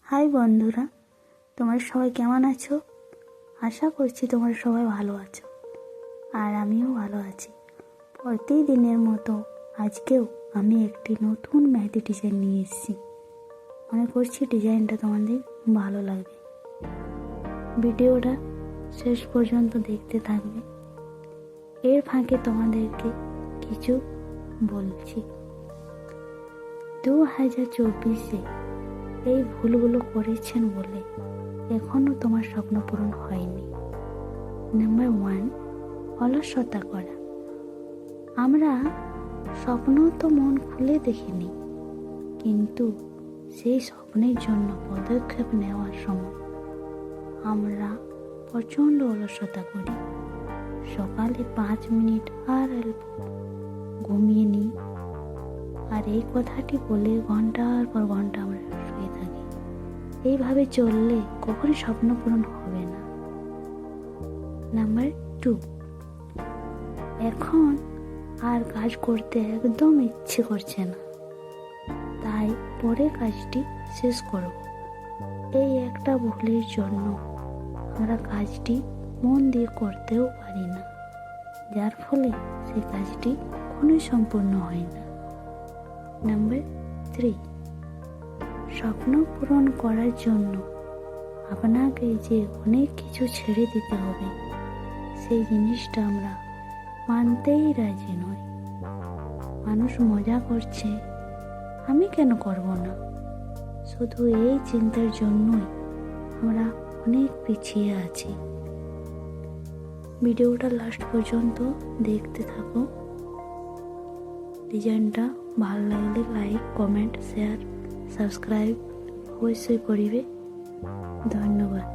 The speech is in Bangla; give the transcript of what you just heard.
হাই বন্ধুরা, তোমরা সবাই কেমন আছো? আশা করছি তোমরা সবাই ভালো আছো, আর আমিও ভালো আছি। প্রতিদিনের মতো আজকেও আমি একটি নতুন মেহেদি ডিজাইন নিয়ে এসেছি। মনে করছি ডিজাইনটা তোমাদের ভালো লাগবে। ভিডিওটা শেষ পর্যন্ত দেখতে থাকবে। এর ফাঁকে তোমাদেরকে কিছু বলছি। 2024-এ এই ভুলগুলো করেছেন বলে এখনও তোমার স্বপ্ন পূরণ হয়নি। নাম্বার 1, অলসতা করা। আমরা স্বপ্ন তো মন খুলে দেখিনি, কিন্তু সেই স্বপ্নের জন্য পদক্ষেপ নেওয়ার সময় আমরা প্রচণ্ড অলসতা করি। সকালে 5 মিনিট আর অল্প ঘুমিয়ে নিই, আর এই কথাটি বলে ঘন্টার পর ঘন্টা আমরা শুয়ে থাকি। এইভাবে চললে কখনই স্বপ্ন পূরণ হবে না। নাম্বার 2, এখন আর কাজ করতে একদম ইচ্ছে করছে না, তাই পরে কাজটি শেষ করব। এই একটা ভুলের জন্য আমরা কাজটি মন দিয়ে করতেও পারি না, যার ফলে সেই কাজটি কখনোই সম্পূর্ণ হয় না। নাম্বার 3, স্বপ্ন পূরণ করার জন্য আপনাকে যে অনেক কিছু ছেড়ে দিতে হবে, সেই জিনিসটা আমরা মানতেই রাজি নই। মানুষ মজা করছে, আমি কেন করব না? শুধু এই চিন্তার জন্যই আমরা অনেক পিছিয়ে আছি। ভিডিওটা লাস্ট পর্যন্ত দেখতে থাকো। ডিজাইনটা ভালো লাগলে লাইক, কমেন্ট, শেয়ার, সাবস্ক্রাইব অবশ্যই করিবে। ধন্যবাদ।